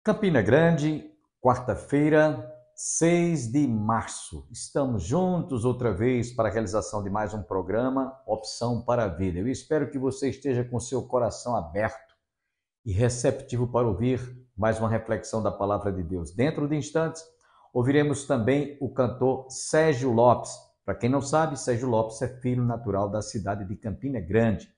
Campina Grande, quarta-feira, 6 de março. Estamos juntos outra vez para a realização de mais um programa, Opção para a Vida. Eu espero que você esteja com seu coração aberto e receptivo para ouvir mais uma reflexão da Palavra de Deus. Dentro de instantes, ouviremos também o cantor Sérgio Lopes. Para quem não sabe, Sérgio Lopes é filho natural da cidade de Campina Grande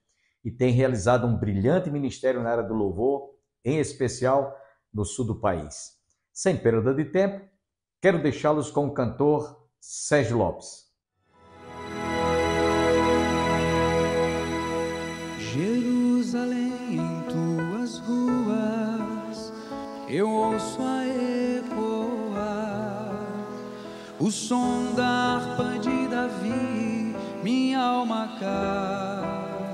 e tem realizado um brilhante ministério na área do louvor, em especial no sul do país. Sem perda de tempo, quero deixá-los com o cantor Sérgio Lopes. Jerusalém, em tuas ruas, eu ouço a ecoar o som da harpa de Davi, minha alma calentar.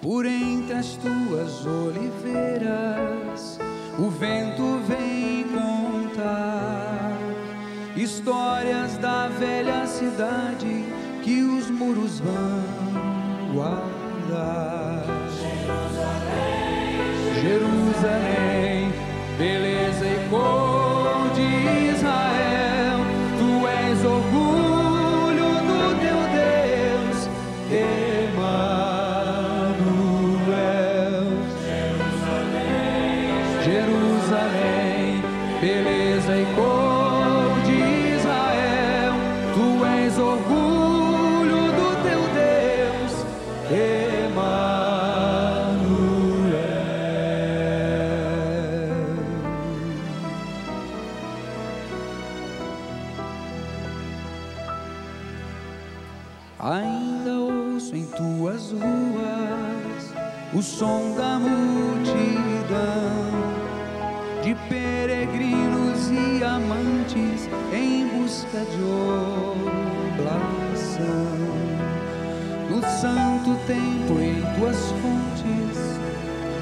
Por entre as tuas oliveiras, o vento vem contar histórias da velha cidade que os muros vão guardar. Jerusalém, Jerusalém, beleza e cor de Israel, tu és orgulho do teu Deus, Jerusalém, beleza e cor de Israel, tu és orgulho do teu Deus, Emanuel. Ainda ouço em tuas ruas o som da multidão, de peregrinos e amantes em busca de oblação. No santo templo, em tuas fontes,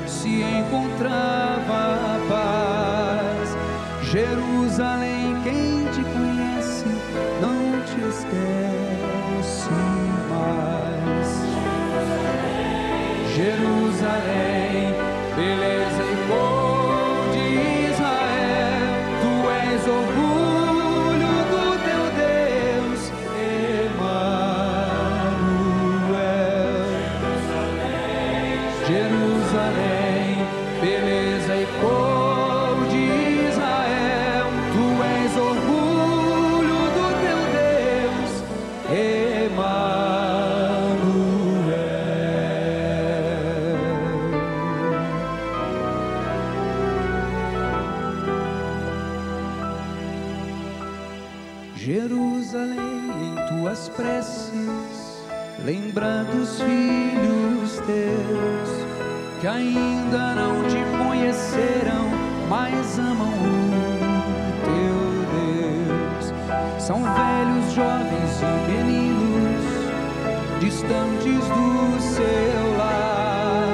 se encontrava a paz. Jerusalém, quem te conhece, não te esquece mais. Jerusalém, beleza e cor, orgulho do teu Deus, Emanuel. Jerusalém, beleza e cor de Israel, tu és orgulho do teu Deus, Jerusalém, em tuas preces, lembra dos filhos teus, que ainda não te conheceram, mas amam o teu Deus. São velhos, jovens e meninos, distantes do seu lar,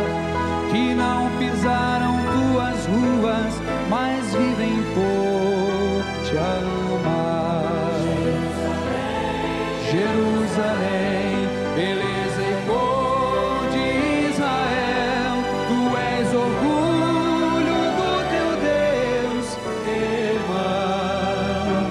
que não pisaram tuas ruas, mas vivem por te amar. Jerusalém, beleza e cor de Israel, tu és orgulho do teu Deus, Emanuel.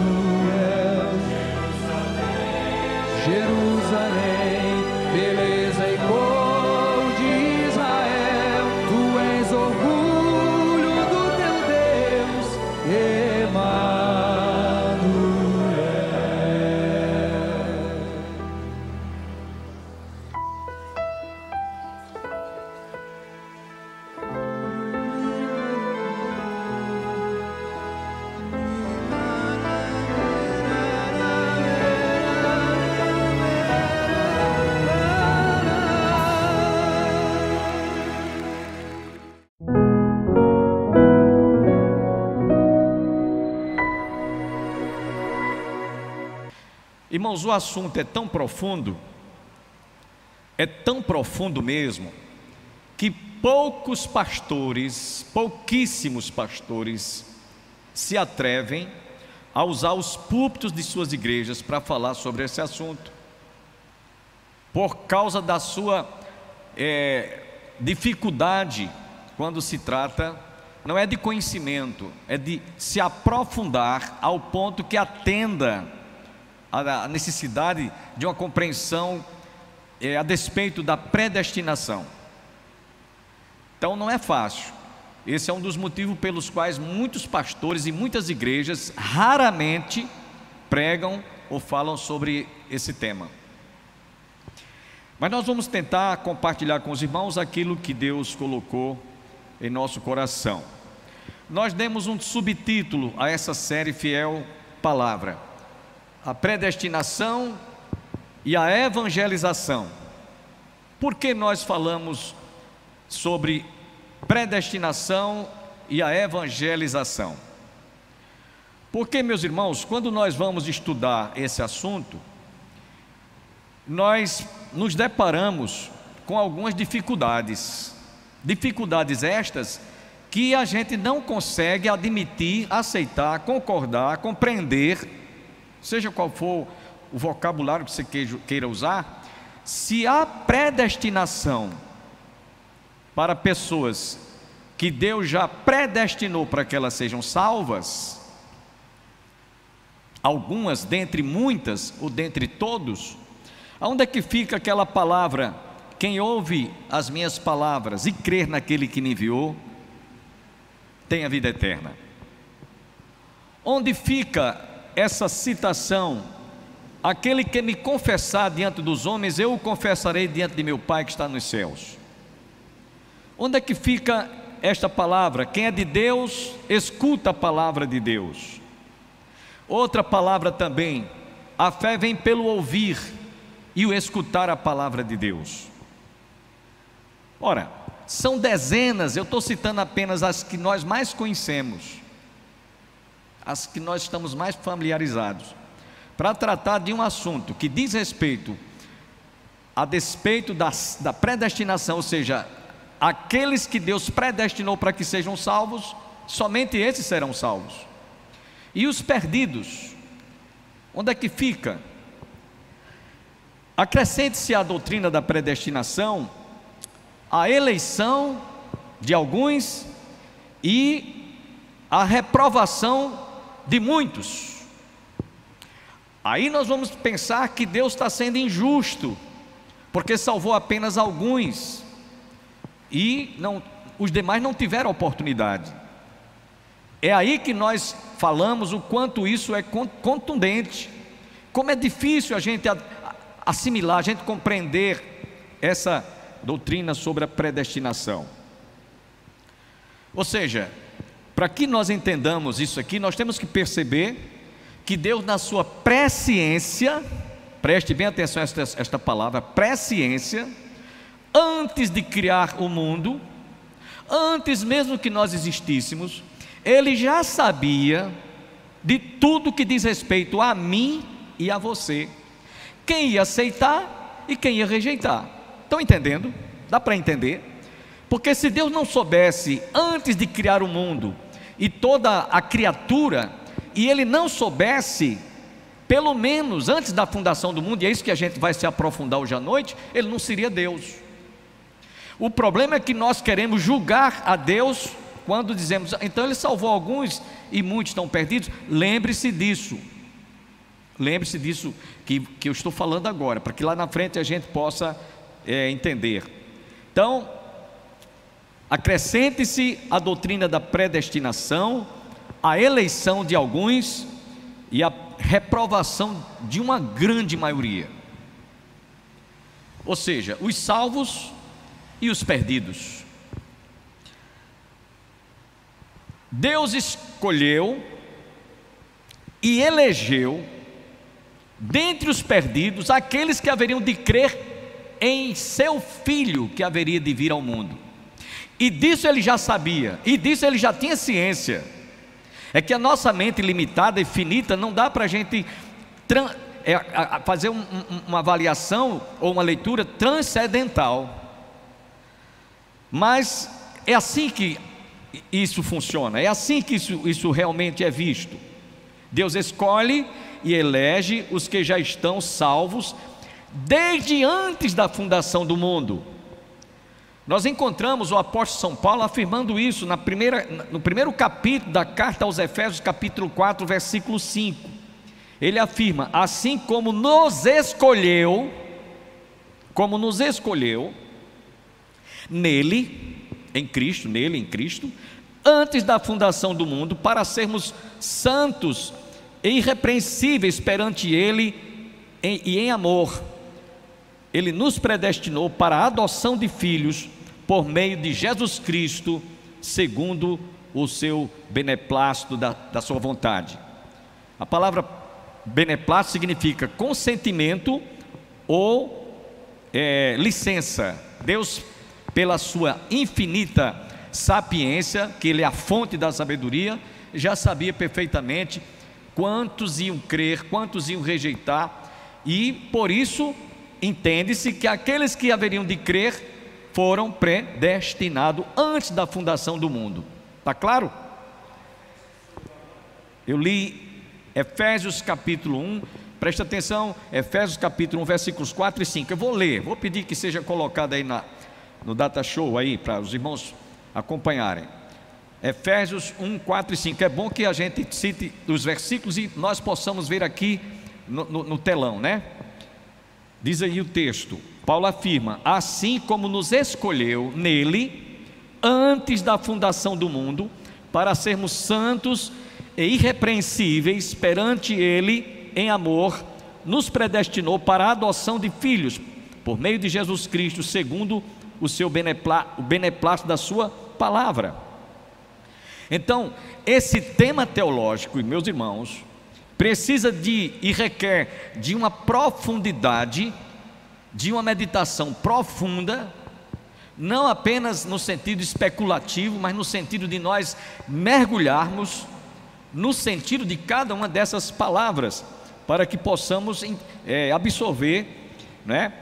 Jerusalém, beleza e cor de Israel, tu és orgulho do teu Deus, Emanuel. Irmãos, o assunto é tão profundo mesmo, que pouquíssimos pastores se atrevem a usar os púlpitos de suas igrejas para falar sobre esse assunto, por causa da sua dificuldade quando se trata, não é de conhecimento, é de se aprofundar ao ponto que atenda à necessidade de uma compreensão a despeito da predestinação. Então não é fácil. Esse é um dos motivos pelos quais muitos pastores e muitas igrejas raramente pregam ou falam sobre esse tema. Mas nós vamos tentar compartilhar com os irmãos aquilo que Deus colocou em nosso coração. Nós demos um subtítulo a essa série Fiel Palavra: a predestinação e a evangelização. Por que nós falamos sobre predestinação e a evangelização? Porque, meus irmãos, quando nós vamos estudar esse assunto, nós nos deparamos com algumas dificuldades estas que a gente não consegue admitir, aceitar, concordar, compreender, seja qual for o vocabulário que você queira usar. Se a predestinação para pessoas que Deus já predestinou para que elas sejam salvas, algumas dentre muitas ou dentre todos, aonde é que fica aquela palavra: quem ouve as minhas palavras e crer naquele que me enviou, tem a vida eterna? Onde fica essa citação: aquele que me confessar diante dos homens, eu o confessarei diante de meu Pai que está nos céus? Onde é que fica esta palavra: quem é de Deus, escuta a palavra de Deus? Outra palavra também: a fé vem pelo ouvir e o escutar a palavra de Deus. Ora, são dezenas, eu estou citando apenas as que nós mais conhecemos, as que nós estamos mais familiarizados, para tratar de um assunto que diz respeito a despeito da predestinação, ou seja, aqueles que Deus predestinou para que sejam salvos, somente esses serão salvos. E os perdidos, onde é que fica? Acrescente-se à doutrina da predestinação a eleição de alguns e a reprovação de muitos. Aí nós vamos pensar que Deus está sendo injusto, porque salvou apenas alguns e os demais não tiveram oportunidade. É aí que nós falamos o quanto isso é contundente, como é difícil a gente assimilar, a gente compreender essa doutrina sobre a predestinação. Ou seja, para que nós entendamos isso aqui, nós temos que perceber que Deus, na sua presciência, preste bem atenção a esta palavra, presciência, antes de criar o mundo, antes mesmo que nós existíssemos, Ele já sabia de tudo que diz respeito a mim e a você, quem ia aceitar e quem ia rejeitar. Estão entendendo? Dá para entender? Porque se Deus não soubesse antes de criar o mundo e toda a criatura, e Ele não soubesse pelo menos antes da fundação do mundo, e é isso que a gente vai se aprofundar hoje à noite, Ele não seria Deus. O problema é que nós queremos julgar a Deus quando dizemos: então Ele salvou alguns e muitos estão perdidos. Lembre-se disso que eu estou falando agora, para que lá na frente a gente possa entender. Então, acrescente-se a doutrina da predestinação, a eleição de alguns e a reprovação de uma grande maioria, ou seja, os salvos e os perdidos. Deus escolheu e elegeu dentre os perdidos aqueles que haveriam de crer em seu Filho que haveria de vir ao mundo. E disso Ele já sabia, e disso Ele já tinha ciência. É que a nossa mente limitada e finita não dá para a gente fazer uma avaliação ou uma leitura transcendental. Mas é assim que isso funciona, é assim que isso realmente é visto. Deus escolhe e elege os que já estão salvos desde antes da fundação do mundo. Nós encontramos o apóstolo São Paulo afirmando isso no primeiro capítulo da carta aos Efésios, capítulo 4, versículo 5. Ele afirma: assim como nos escolheu nele, em Cristo, antes da fundação do mundo, para sermos santos e irrepreensíveis perante Ele e em amor. Ele nos predestinou para a adoção de filhos por meio de Jesus Cristo, segundo o seu beneplácito da sua vontade. A palavra beneplácito significa consentimento ou licença. Deus, pela sua infinita sapiência, que Ele é a fonte da sabedoria, já sabia perfeitamente quantos iam crer, quantos iam rejeitar, e por isso entende-se que aqueles que haveriam de crer foram predestinados antes da fundação do mundo. Está claro? Eu li Efésios capítulo 1, presta atenção, Efésios capítulo 1, versículos 4 e 5. Eu vou ler, vou pedir que seja colocado aí no data show aí, para os irmãos acompanharem. Efésios 1, 4 e 5. É bom que a gente cite os versículos e nós possamos ver aqui no telão, né? Diz aí o texto. Paulo afirma: assim como nos escolheu nele antes da fundação do mundo, para sermos santos e irrepreensíveis perante Ele em amor, nos predestinou para a adoção de filhos por meio de Jesus Cristo, segundo o seu beneplácito da sua palavra. Então, esse tema teológico, meus irmãos, precisa e requer de uma profundidade, de uma meditação profunda, não apenas no sentido especulativo, mas no sentido de nós mergulharmos no sentido de cada uma dessas palavras, para que possamos absorver, né?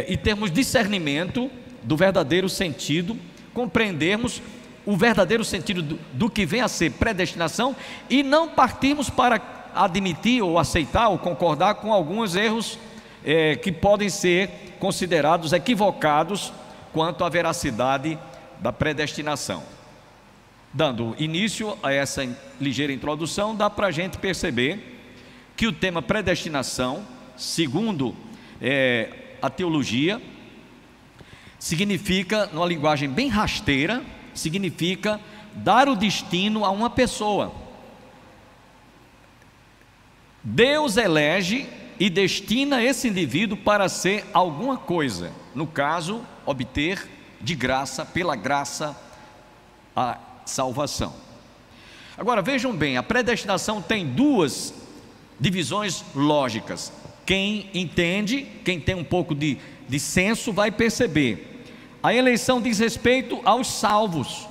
E termos discernimento do verdadeiro sentido, compreendermos o verdadeiro sentido do que vem a ser predestinação, e não partirmos para admitir ou aceitar ou concordar com alguns erros que podem ser considerados equivocados quanto à veracidade da predestinação. Dando início a essa ligeira introdução, dá para a gente perceber que o tema predestinação, segundo a teologia, significa, numa linguagem bem rasteira, significa dar o destino a uma pessoa. Deus elege e destina esse indivíduo para ser alguma coisa, no caso, obter de graça, pela graça, a salvação. Agora vejam bem, a predestinação tem duas divisões lógicas. Quem entende, quem tem um pouco de senso, vai perceber. A eleição diz respeito aos salvos,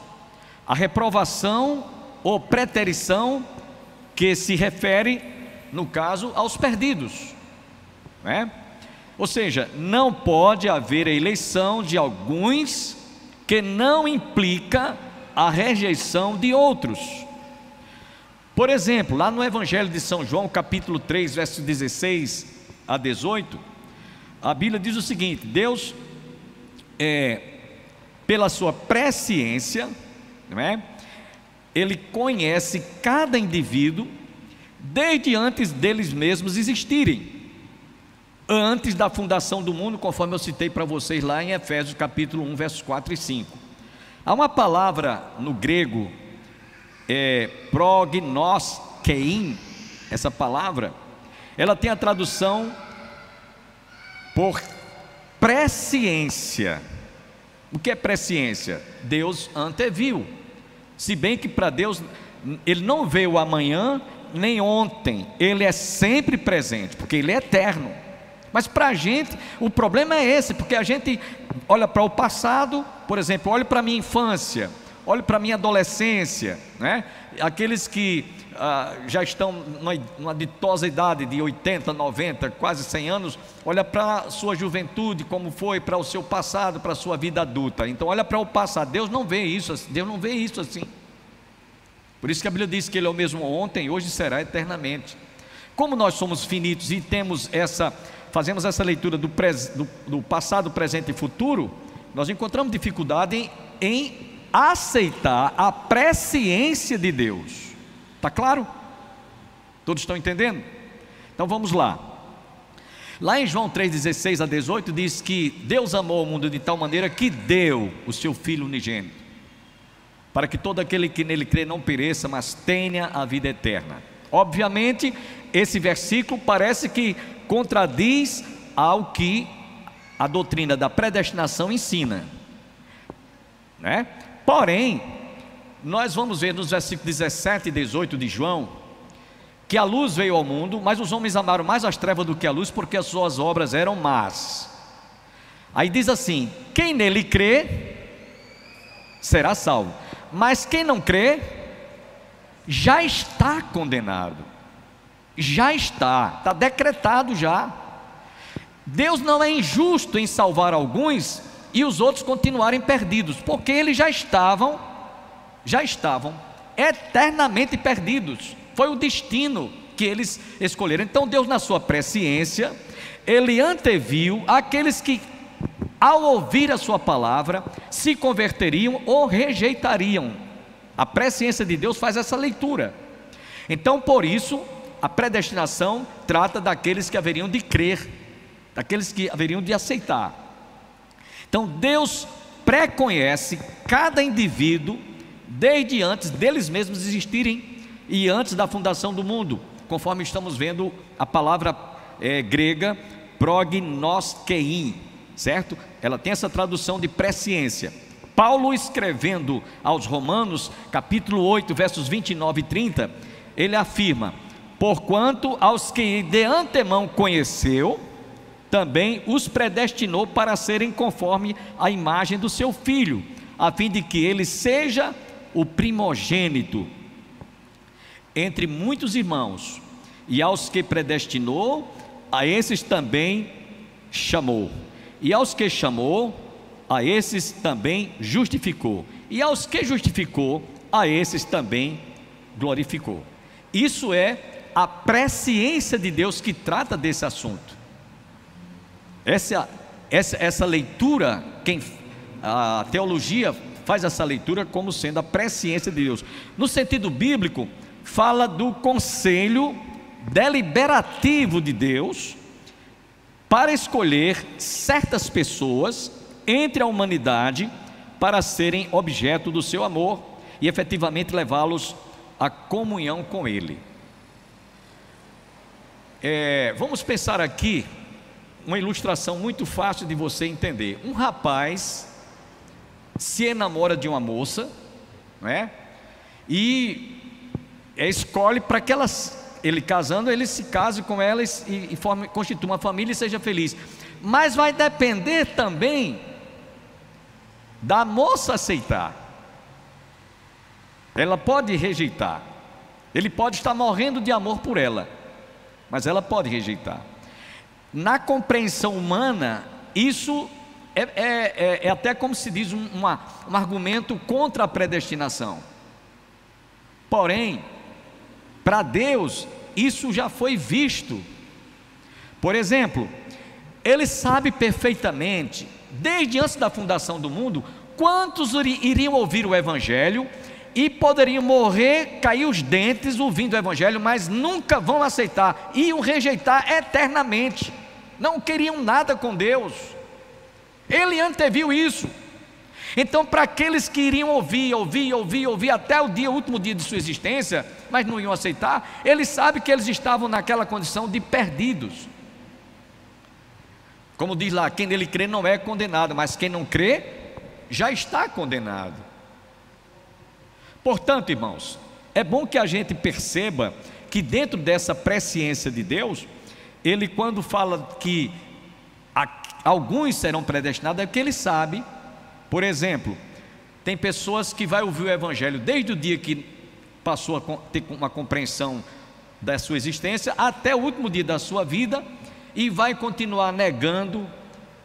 a reprovação ou preterição, que se refere, no caso, aos perdidos, né? Ou seja, não pode haver a eleição de alguns que não implica a rejeição de outros. Por exemplo, lá no Evangelho de São João, capítulo 3, versos 16 a 18, a Bíblia diz o seguinte: Deus, pela sua presciência, não é? Ele conhece cada indivíduo desde antes deles mesmos existirem, antes da fundação do mundo, conforme eu citei para vocês lá em Efésios capítulo 1, versos 4 e 5. Há uma palavra no grego, prognoskein. Essa palavra, ela tem a tradução por presciência. O que é presciência? Deus anteviu. Se bem que para Deus, Ele não vê o amanhã nem ontem, Ele é sempre presente, porque Ele é eterno. Mas para a gente, o problema é esse, porque a gente olha para o passado, por exemplo, olha para a minha infância, olha para a minha adolescência, né? Aqueles que já estão numa ditosa idade de 80, 90, quase 100 anos, olha para a sua juventude, como foi, para o seu passado, para a sua vida adulta. Então olha para o passado. Deus não vê isso assim. Por isso que a Bíblia diz que Ele é o mesmo ontem e hoje será eternamente. Como nós somos finitos e fazemos essa leitura do passado, presente e futuro, nós encontramos dificuldade em aceitar a presciência de Deus. Está claro? Todos estão entendendo? Então vamos lá. Lá em João 3,16 a 18 diz que Deus amou o mundo de tal maneira que deu o seu Filho unigênito, para que todo aquele que nele crê não pereça, mas tenha a vida eterna. Obviamente, esse versículo parece que contradiz ao que a doutrina da predestinação ensina, né? Porém, nós vamos ver nos versículos 17 e 18 de João, que a luz veio ao mundo, mas os homens amaram mais as trevas do que a luz, porque as suas obras eram más. Aí diz assim: quem nele crê será salvo, mas quem não crê já está condenado. Já está decretado já. Deus não é injusto em salvar alguns e os outros continuarem perdidos, porque eles já estavam eternamente perdidos. Foi o destino que eles escolheram. Então Deus, na sua presciência, Ele anteviu aqueles que, ao ouvir a sua palavra, se converteriam ou rejeitariam. A presciência de Deus faz essa leitura. Então, por isso, a predestinação trata daqueles que haveriam de crer, daqueles que haveriam de aceitar. Então Deus preconhece cada indivíduo desde antes deles mesmos existirem e antes da fundação do mundo, conforme estamos vendo a palavra grega prognoskein, certo? Ela tem essa tradução de presciência. Paulo, escrevendo aos Romanos, capítulo 8, versos 29 e 30, ele afirma: porquanto aos que de antemão conheceu, também os predestinou para serem conforme a imagem do seu Filho, a fim de que ele seja o primogênito entre muitos irmãos. E aos que predestinou, a esses também chamou, e aos que chamou, a esses também justificou, e aos que justificou, a esses também glorificou. Isso é a presciência de Deus que trata desse assunto. Essa leitura, a teologia faz essa leitura como sendo a presciência de Deus. No sentido bíblico, fala do conselho deliberativo de Deus para escolher certas pessoas entre a humanidade para serem objeto do seu amor e efetivamente levá-los à comunhão com Ele. Vamos pensar aqui uma ilustração muito fácil de você entender. Um rapaz se enamora de uma moça, não é? E escolhe para que ele casando, ele se case com ela e constitua uma família e seja feliz. Mas vai depender também da moça aceitar. Ela pode rejeitar. Ele pode estar morrendo de amor por ela, mas ela pode rejeitar. Na compreensão humana, isso é até como se diz um argumento contra a predestinação. Porém, para Deus, isso já foi visto. Por exemplo, Ele sabe perfeitamente, desde antes da fundação do mundo, quantos iriam ouvir o Evangelho e poderiam morrer, cair os dentes ouvindo o Evangelho, mas nunca vão aceitar, iam rejeitar eternamente, não queriam nada com Deus. Ele anteviu isso. Então, para aqueles que iriam ouvir até o último dia de sua existência, mas não iam aceitar, Ele sabe que eles estavam naquela condição de perdidos. Como diz lá, quem nele crê não é condenado, mas quem não crê, já está condenado. Portanto, irmãos, é bom que a gente perceba que dentro dessa presciência de Deus, Ele, quando fala que alguns serão predestinados, é porque Ele sabe. Por exemplo, tem pessoas que vai ouvir o Evangelho desde o dia que passou a ter uma compreensão da sua existência até o último dia da sua vida, e vai continuar negando,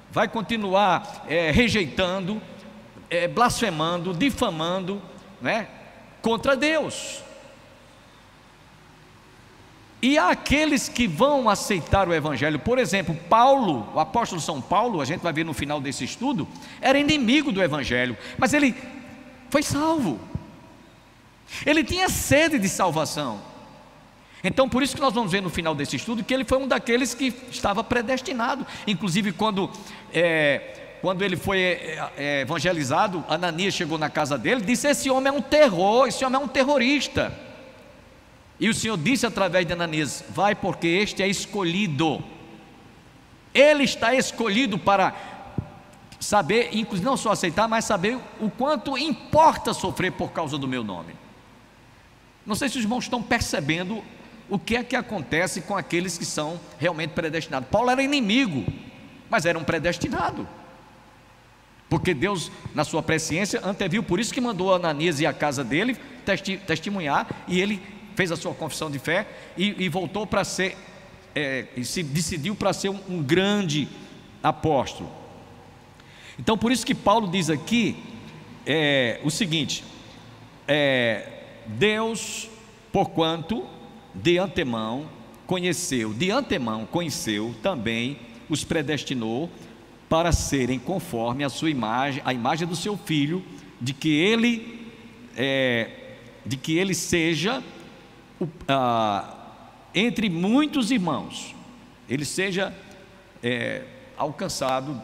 vai continuar rejeitando, blasfemando, difamando, né, contra Deus. E há aqueles que vão aceitar o Evangelho. Por exemplo, Paulo, o apóstolo São Paulo, a gente vai ver no final desse estudo, era inimigo do Evangelho, mas ele foi salvo. Ele tinha sede de salvação. Então por isso que nós vamos ver no final desse estudo que ele foi um daqueles que estava predestinado. Inclusive quando ele foi evangelizado, Ananias chegou na casa dele e disse: esse homem é um terror, esse homem é um terrorista. E o Senhor disse através de Ananias: vai, porque este é escolhido. Ele está escolhido para saber, inclusive não só aceitar, mas saber o quanto importa sofrer por causa do meu nome. Não sei se os irmãos estão percebendo o que é que acontece com aqueles que são realmente predestinados. Paulo era inimigo, mas era um predestinado, porque Deus, na sua presciência, anteviu. Por isso que mandou Ananias ir à casa dele testemunhar, e ele fez a sua confissão de fé e voltou para ser, e se decidiu para ser um grande apóstolo. Então por isso que Paulo diz aqui o seguinte: Deus, porquanto de antemão conheceu também, os predestinou para serem conforme a sua imagem, a imagem do seu Filho, de que ele seja entre muitos irmãos, ele seja alcançado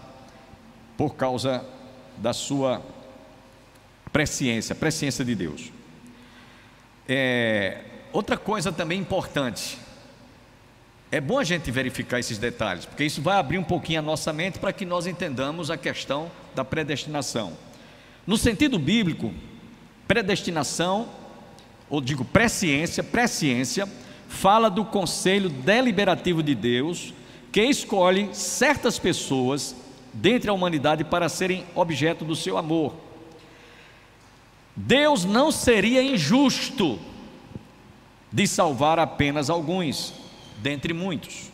por causa da sua presciência de Deus. Outra coisa também importante, é bom a gente verificar esses detalhes, porque isso vai abrir um pouquinho a nossa mente para que nós entendamos a questão da predestinação. No sentido bíblico, predestinação, ou digo presciência, fala do conselho deliberativo de Deus, que escolhe certas pessoas dentre a humanidade para serem objeto do seu amor. Deus não seria injusto de salvar apenas alguns dentre muitos,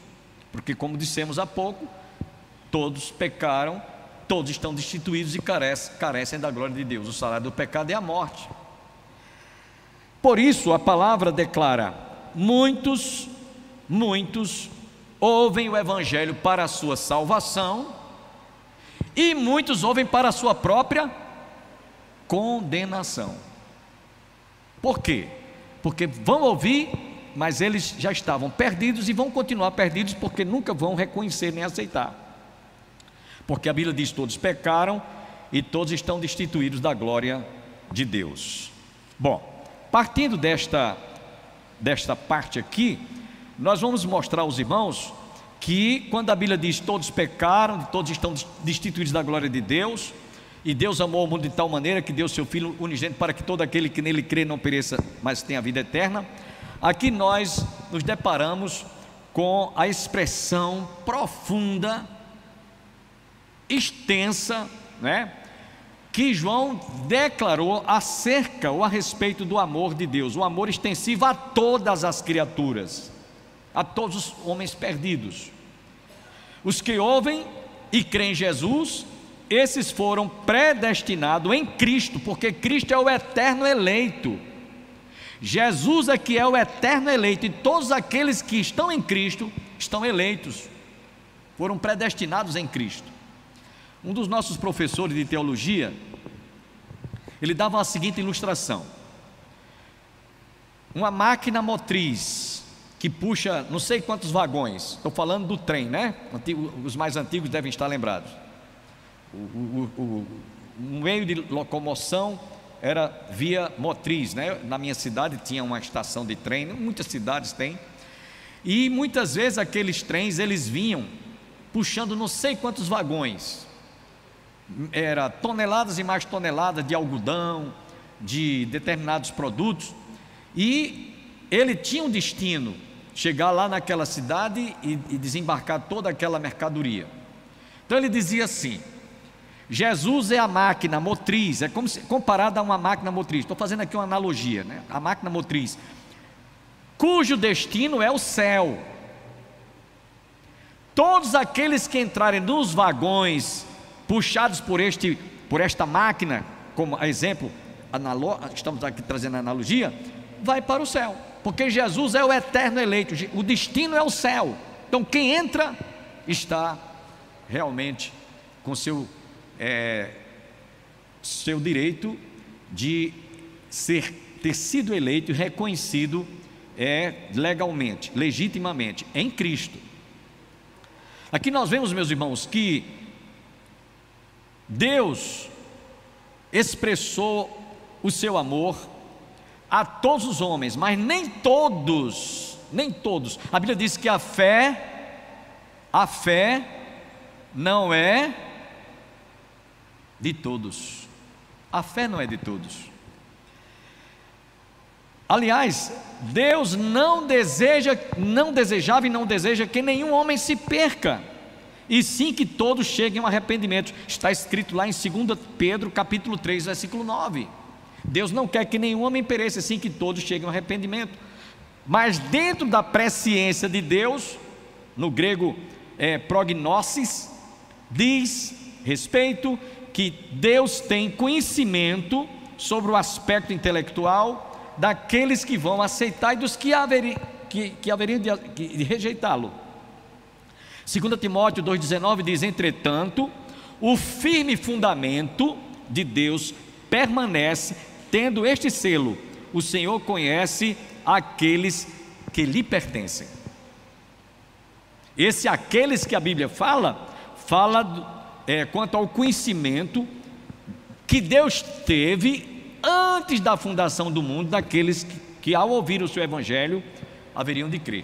porque, como dissemos há pouco, todos pecaram, todos estão destituídos e carecem da glória de Deus. O salário do pecado é a morte. Por isso a palavra declara: muitos ouvem o Evangelho para a sua salvação, e muitos ouvem para a sua própria condenação. Por quê? Porque vão ouvir, mas eles já estavam perdidos e vão continuar perdidos, porque nunca vão reconhecer nem aceitar. Porque a Bíblia diz: todos pecaram e todos estão destituídos da glória de Deus. Bom, partindo desta parte aqui, nós vamos mostrar aos irmãos que quando a Bíblia diz todos pecaram, todos estão destituídos da glória de Deus, e Deus amou o mundo de tal maneira que deu seu Filho unigênito para que todo aquele que nele crê não pereça, mas tenha a vida eterna, aqui nós nos deparamos com a expressão profunda, extensa, que João declarou acerca ou a respeito do amor de Deus, o amor extensivo a todas as criaturas, a todos os homens perdidos. Os que ouvem e creem em Jesus, esses foram predestinados em Cristo, porque Cristo é o eterno eleito. Jesus é que é o eterno eleito, e todos aqueles que estão em Cristo estão eleitos, foram predestinados em Cristo. Um dos nossos professores de teologia, ele dava a seguinte ilustração: uma máquina motriz que puxa não sei quantos vagões, estou falando do trem, os mais antigos devem estar lembrados. O meio de locomoção era via motriz, Na minha cidade tinha uma estação de trem, muitas cidades têm, e muitas vezes aqueles trens, eles vinham puxando não sei quantos vagões, era toneladas e mais toneladas de algodão, de determinados produtos, e ele tinha um destino: chegar lá naquela cidade e desembarcar toda aquela mercadoria. Então ele dizia assim: Jesus é a máquina motriz, é como se comparado a uma máquina motriz. Estou fazendo aqui uma analogia, A máquina motriz, cujo destino é o céu. Todos aqueles que entrarem nos vagões puxados por esta máquina, como exemplo, estamos aqui trazendo a analogia, vai para o céu. porque Jesus é o eterno eleito, o destino é o céu. Então quem entra está realmente com seu direito de ter sido eleito e reconhecido legalmente, legitimamente, em Cristo. Aqui nós vemos, meus irmãos, que Deus expressou o seu amor a todos os homens, mas nem todos. A Bíblia diz que a fé não é de todos. A fé não é de todos. Aliás, Deus não desejava e não deseja que nenhum homem se perca, e sim que todos cheguem ao arrependimento. Está escrito lá em 2 Pedro capítulo 3, versículo 9. Deus não quer que nenhum homem pereça, sim que todos cheguem ao arrependimento. Mas dentro da presciência de Deus, no grego prognosis, diz respeito que Deus tem conhecimento sobre o aspecto intelectual daqueles que vão aceitar e dos que haveriam de rejeitá-lo. 2 Timóteo 2,19 diz: entretanto, o firme fundamento de Deus permanece, tendo este selo: o Senhor conhece aqueles que lhe pertencem. Esse aqueles que a Bíblia fala quanto ao conhecimento que Deus teve antes da fundação do mundo, daqueles que ao ouvir o seu evangelho haveriam de crer,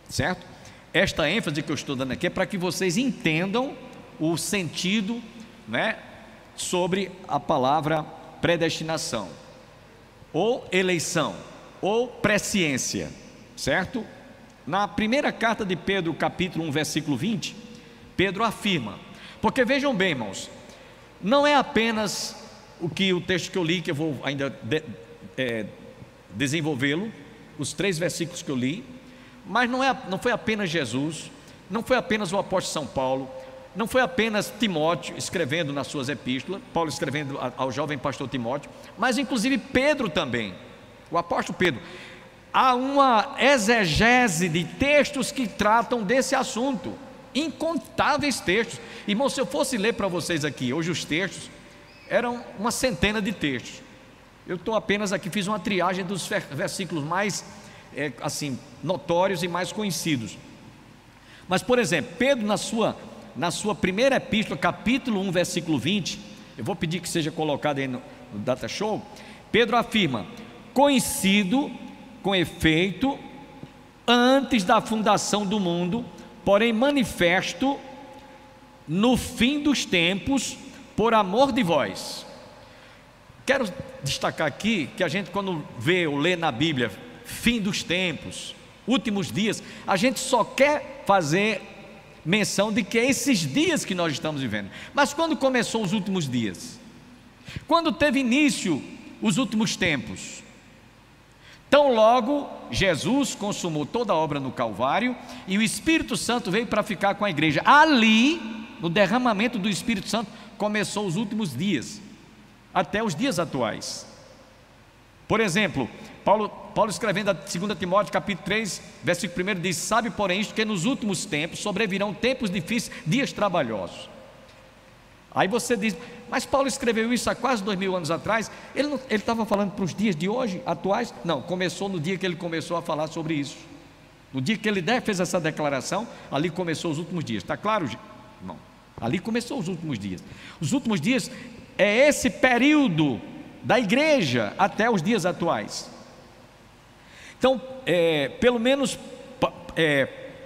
certo? Esta ênfase que eu estou dando aqui é para que vocês entendam o sentido, sobre a palavra predestinação, ou eleição, ou presciência, certo? Na primeira carta de Pedro, capítulo 1, versículo 20, Pedro afirma, porque vejam bem, irmãos, não é apenas o texto que eu li, que eu vou ainda desenvolvê-lo, os 3 versículos que eu li, mas não foi apenas Jesus, não foi apenas o apóstolo São Paulo, não foi apenas Timóteo escrevendo nas suas epístolas, Paulo escrevendo ao jovem pastor Timóteo, mas inclusive Pedro também, o apóstolo Pedro. Há uma exegese de textos que tratam desse assunto, incontáveis textos. Irmão, se eu fosse ler para vocês aqui hoje os textos, eram uma centena de textos. Eu estou apenas aqui, fiz uma triagem dos versículos mais notórios e mais conhecidos. Mas, por exemplo, Pedro na sua primeira epístola, capítulo 1, versículo 20, eu vou pedir que seja colocado aí no Data Show. Pedro afirma: conhecido com efeito antes da fundação do mundo, porém manifesto no fim dos tempos por amor de vós. Quero destacar aqui que a gente, quando vê ou lê na Bíblia fim dos tempos, últimos dias, a gente só quer fazer menção de que é esses dias que nós estamos vivendo. Mas quando começou os últimos dias? Quando teve início os últimos tempos? Tão logo Jesus consumou toda a obra no Calvário e o Espírito Santo veio para ficar com a igreja. Ali, no derramamento do Espírito Santo, começou os últimos dias, até os dias atuais. Por exemplo, Paulo escrevendo a 2 Timóteo capítulo 3, versículo 1 diz: sabe porém isto, que nos últimos tempos sobrevirão tempos difíceis, dias trabalhosos. Aí você diz: mas Paulo escreveu isso há quase 2000 anos atrás. Ele estava falando para os dias de hoje, atuais? Não, começou no dia que ele começou a falar sobre isso. No dia que ele fez essa declaração, ali começou os últimos dias. Está claro? Não, ali começou os últimos dias. Os últimos dias é esse período da igreja até os dias atuais. Então, pelo menos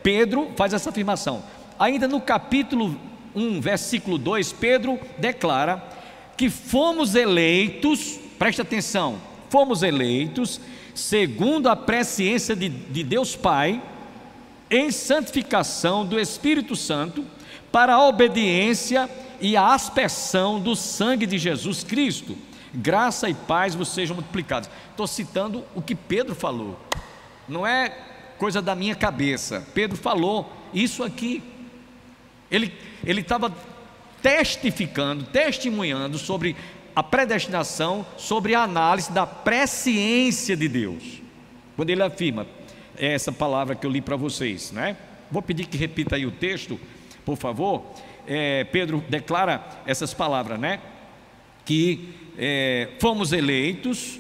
Pedro faz essa afirmação. Ainda no capítulo 1, versículo 2, Pedro declara que fomos eleitos, preste atenção, fomos eleitos segundo a presciência de Deus Pai, em santificação do Espírito Santo, para a obediência e a aspersão do sangue de Jesus Cristo. Graça e paz vos sejam multiplicados. Estou citando o que Pedro falou, não é coisa da minha cabeça. Pedro falou isso aqui. Ele estava testemunhando sobre a predestinação, sobre a análise da presciência de Deus. Quando ele afirma essa palavra que eu li para vocês, né? Vou pedir que repita aí o texto, por favor. Pedro declara essas palavras, né? Que fomos eleitos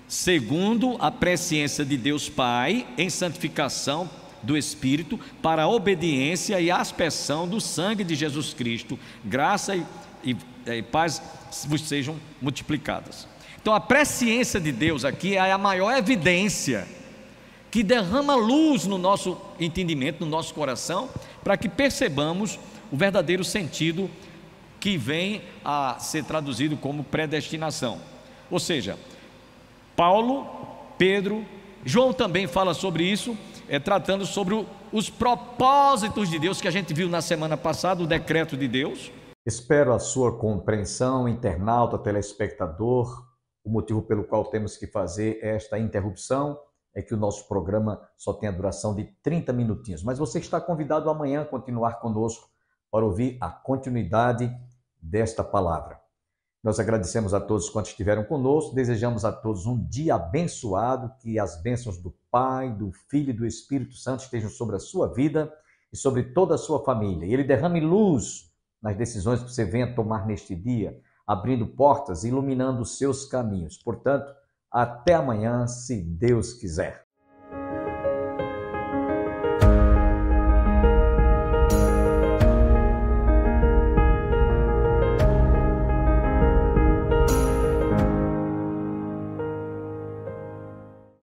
segundo a presciência de Deus Pai, em santificação do Espírito, para a obediência e aspersão do sangue de Jesus Cristo. Graça e paz vos sejam multiplicadas. Então a presciência de Deus aqui é a maior evidência que derrama luz no nosso entendimento, no nosso coração, para que percebamos o verdadeiro sentido que vem a ser traduzido como predestinação. Ou seja, Paulo, Pedro, João também fala sobre isso, tratando sobre os propósitos de Deus, que a gente viu na semana passada, o decreto de Deus. Espero a sua compreensão, internauta, telespectador. O motivo pelo qual temos que fazer esta interrupção é que o nosso programa só tem a duração de 30 minutinhos. Mas você está convidado amanhã a continuar conosco para ouvir a continuidade desta palavra. Nós agradecemos a todos quantos estiveram conosco, desejamos a todos um dia abençoado, que as bênçãos do Pai, do Filho e do Espírito Santo estejam sobre a sua vida e sobre toda a sua família. E Ele derrame luz nas decisões que você venha tomar neste dia, abrindo portas e iluminando os seus caminhos. Portanto, até amanhã, se Deus quiser.